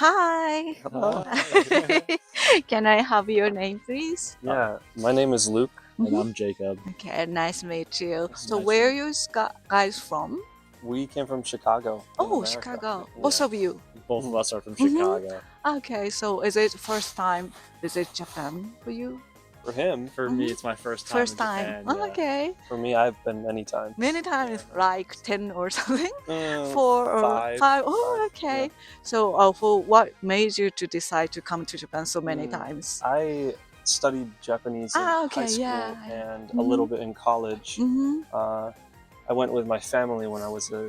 Hi. Hi. Can I have your name, please? Yeah, my name is Luke. And I'm Jacob. Okay, nice to meet you. So Nice where to are you guys from? We came from Chicago. in Oh, America. Chicago. Yeah. Both of you. Both of us are from Mhm. Chicago. Okay, so is it first time visit Japan for you? For him, For me, Mhm. it's my first time First in time. Japan. Oh, yeah. okay. for me, I've been many times. Many times, like 10 or something? Mm, 4 or five. 5? Oh, Five, okay. yeah. So for what made you to decide to come to Japan so many Mm. times? I studied Japanese in Okay, high school yeah. and a little bit in college. Mm-hmm. I went with my family when I was a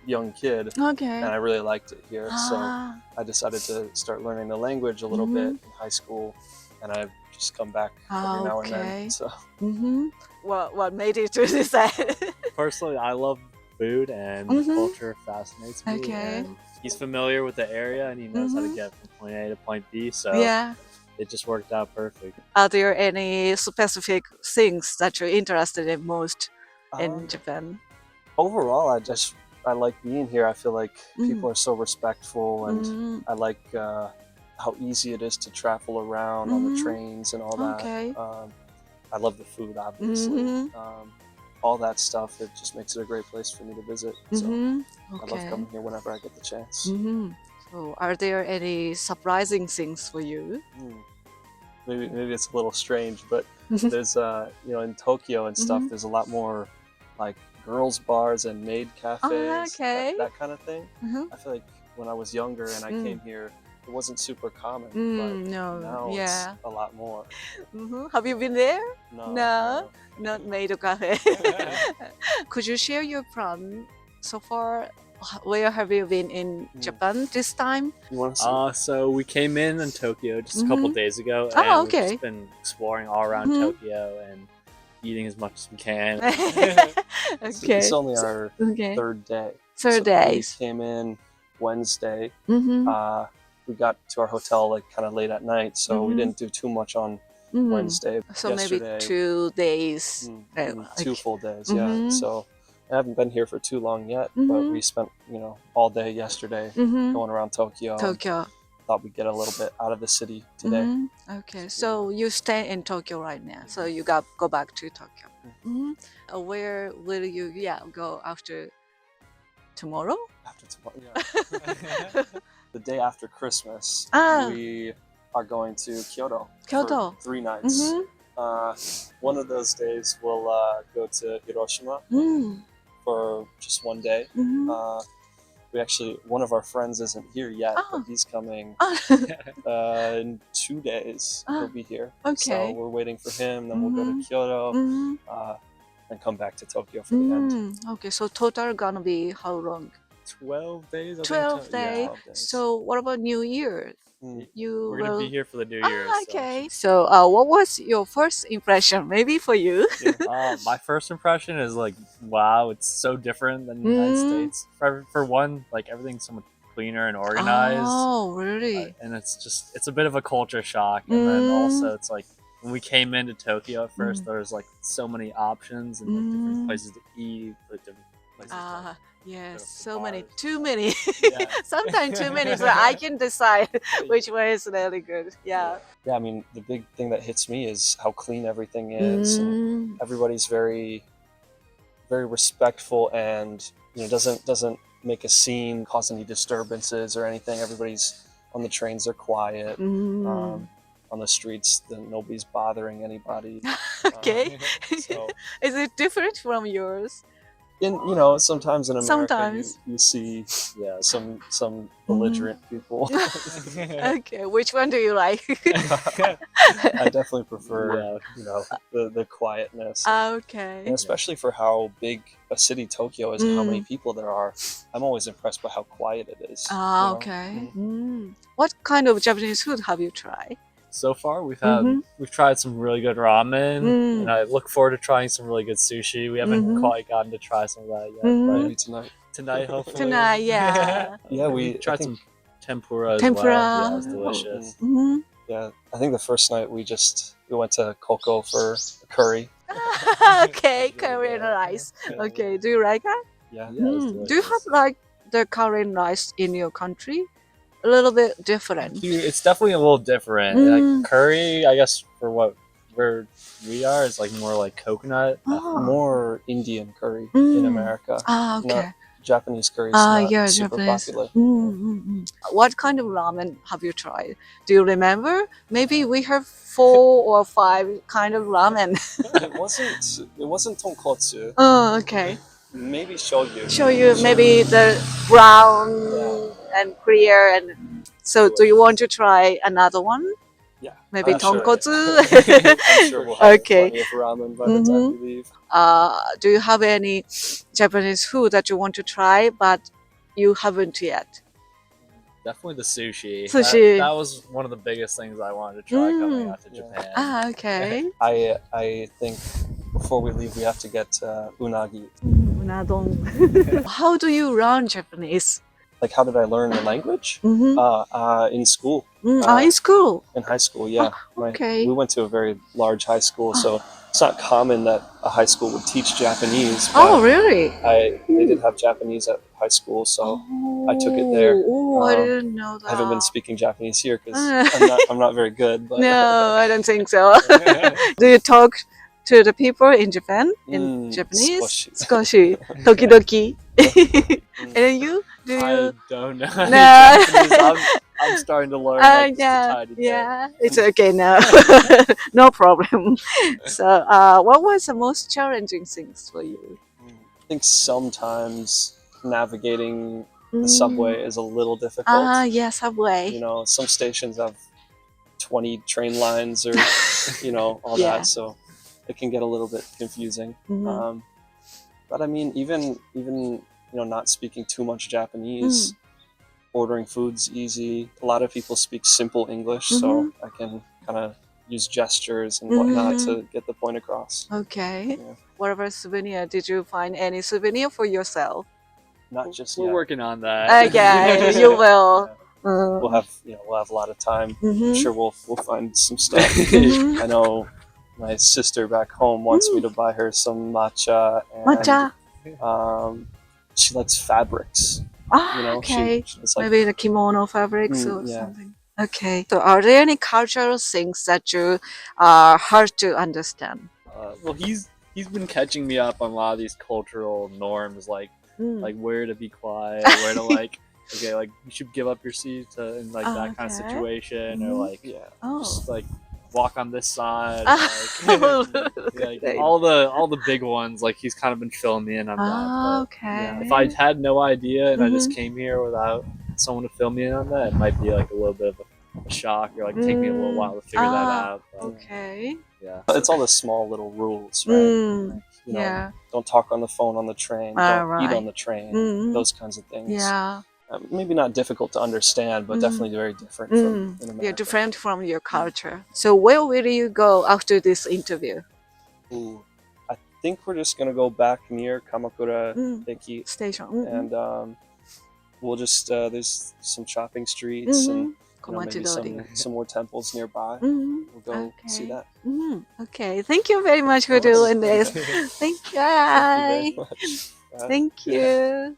young kid, Okay. and I really liked it here. So Ah, I decided to start learning the language a little bit in high school, and I've just come back every now and okay. then. So Mm-hmm. What made you to decide? Personally, I love food and the Mhm. culture fascinates me. Okay. And he's familiar with the area and he knows how to Mhm. get from point A to point B. So Yeah. it just worked out perfect. Are there any specific things that you're interested in most in um, Japan? overall, I like being here. I feel like Mm. people are so respectful, and Mm, I like how easy it is to travel around on the Mhm. trains and all that. Okay. I love the food, obviously. Mhm. All that stuff, it just makes it a great place for me to visit. So Mm-hmm. I love Okay. coming here whenever I get the chance. Mm-hmm. So are there any surprising things for you? Mm. Maybe it's a little strange, but there's in Tokyo and stuff, Mhm. there's a lot more like girls bars and maid cafes, okay. that kind of thing. Mhm. I feel like when I was younger and I came here, it wasn't super common, but No. now Yeah. it's a lot more. Have you been there? No, No. Not maid cafe. Could you share your plan so far? Where have you been in Japan this time? You want to see? So we came in Tokyo just a couple Mhm. days ago. Oh, And okay. we've just been exploring all around Mhm. Tokyo and eating as much as we can. Okay. It's only our Okay. third day. Third So day. We came in Wednesday. Mm-hmm. We got to our hotel like kind of late at night, so we Mhm. didn't do too much on Mm. Wednesday. So Yesterday, maybe 2 days. two full days, Mhm. yeah. So I haven't been here for too long yet, but we spent all day yesterday Mm-hmm. going around Tokyo. And Tokyo. thought we'd get a little bit out of the city today. Mhm. Okay, so you stay in Tokyo right now. So you go back to Tokyo. Mhm. Where will you go after tomorrow? After tomorrow, yeah. The day after Christmas, Ah. we are going to Kyoto, Kyoto. for 3 nights. Mhm. One of those days we'll go to Hiroshima Mm. for just one day. Mhm. One of our friends isn't here yet, Oh. but he's coming Ah. in 2 days. Ah, He'll be here. okay. So we're waiting for him. Then we'll go to Kyoto Mhm. and come back to Tokyo for the end. Okay, so total gonna be how long? 12 days, I think. 12 Yeah. days. 12 days. So what about New Year? Mm. You We're going to will... be here for the New Year. so- okay. So what was your first impression? Maybe for you? My first impression is like, wow, it's so different than the United Mm. States. For one, like everything's so much cleaner and organized. Oh, really? And it's a bit of a culture shock. And then Mm. also it's like when we came into Tokyo at first, Mm. there was like so many options and like different Mm. places to eat, like different places to Yes, to so many, bars. too many. Yeah. Sometimes too many, so I can decide which one is really good. Yeah. Yeah, I mean, the big thing that hits me is how clean everything is. And Mm. everybody's very, very respectful, and doesn't make a scene, cause any disturbances or anything. Everybody's on the trains, they're quiet. Mm. On the streets, nobody's bothering anybody. Okay. So, Is it different from yours? sometimes in America Sometimes. you see Yeah. some belligerent people. Okay, which one do you like? I definitely prefer the quietness. Okay. And especially for how big a city Tokyo is and how many people there are, I'm always impressed by how quiet it is. Okay. What kind of Japanese food have you tried? So far, we've tried some really good ramen, and I look forward to trying some really good sushi. We haven't quite gotten to try some of that yet, Maybe but tonight. tonight, hopefully. Tonight, yeah. Yeah, we tried some tempura as Tempura. well. Yeah, it was delicious. Yeah, I think the first night we went to Koko for a curry. Okay, curry and rice. Okay, do you like that? Yeah. Yeah, it was Do you have delicious. like the curry and rice in your country? a little bit different? It's definitely a little different. Like curry, I guess where we are is like more like coconut. More Indian curry in America. Okay. Not Japanese curry is not super Japanese. popular. What kind of ramen have you tried? Do you remember? Maybe we have 4 or 5 kind of ramen. It wasn't tonkotsu. Oh, okay. Maybe shoyu. Shoyu, maybe the brown and clear. And so, do you want to try another one? Yeah. Maybe I'm sure. tonkotsu. I'm sure we'll have Okay. plenty of ramen by the time we leave. Do you have any Japanese food that you want to try but you haven't yet? Definitely the sushi. Sushi. That was one of the biggest things I wanted to try coming out to Japan. Okay. I think before we leave, we have to get unagi. Unadon. How do you learn Japanese? Like, how did I learn the language? In school. In school. In high school, yeah. Okay. We went to a very large high school, so it's not common that a high school would teach Japanese. Oh, really? They did have Japanese at high school, so I took it there. Oh, I didn't know that. I haven't been speaking Japanese here because I'm not very good. But No, I don't think so. Do you talk to the people in Japan in Japanese? Skoshi. Tokidoki. And you? Do you? I don't know. No. Japanese. I'm starting to learn. Like, just a tiny bit. Yeah, it's okay now. No problem. So, what was the most challenging things for you? I think sometimes navigating the subway is a little difficult. Yeah, subway. You know, some stations have 20 train lines or, all that. So it can get a little bit confusing. But I mean, even not speaking too much Japanese, ordering food's easy. A lot of people speak simple English, so I can kind of use gestures and whatnot to get the point across. Okay. Yeah. What about souvenir? Did you find any souvenir for yourself? Not just We're yet. working on that. Okay, you will. We'll have a lot of time. I'm sure we'll find some stuff. I know my sister back home wants me to buy her some matcha. And, Matcha. She likes fabrics. Okay. It's like, Maybe the kimono fabrics or yeah. something. Okay. So, are there any cultural things that you are hard to understand? Well, he's been catching me up on a lot of these cultural norms, like where to be quiet, where to like you should give up your seat in like that kind of situation, or like just like walk on this side, like all the big ones. Like he's kind of been filling me in on that. But, if I had no idea and I just came here without someone to fill me in on that, it might be like a little bit of a shock, or like take me a little while to figure that out. But, Okay. yeah, it's all the small little rules, right? Like, don't talk on the phone on the train. Don't eat on the train. Those kinds of things. Yeah. Maybe not difficult to understand, but definitely very different from in America. Yeah, different from your culture. So where will you go after this interview? I think we're just gonna go back near Kamakura Eki, Station. and we'll just there's some shopping streets and maybe some more temples nearby. We'll go see that. Okay, thank you very much for doing this. Thank you. Thank you very much. Thank you.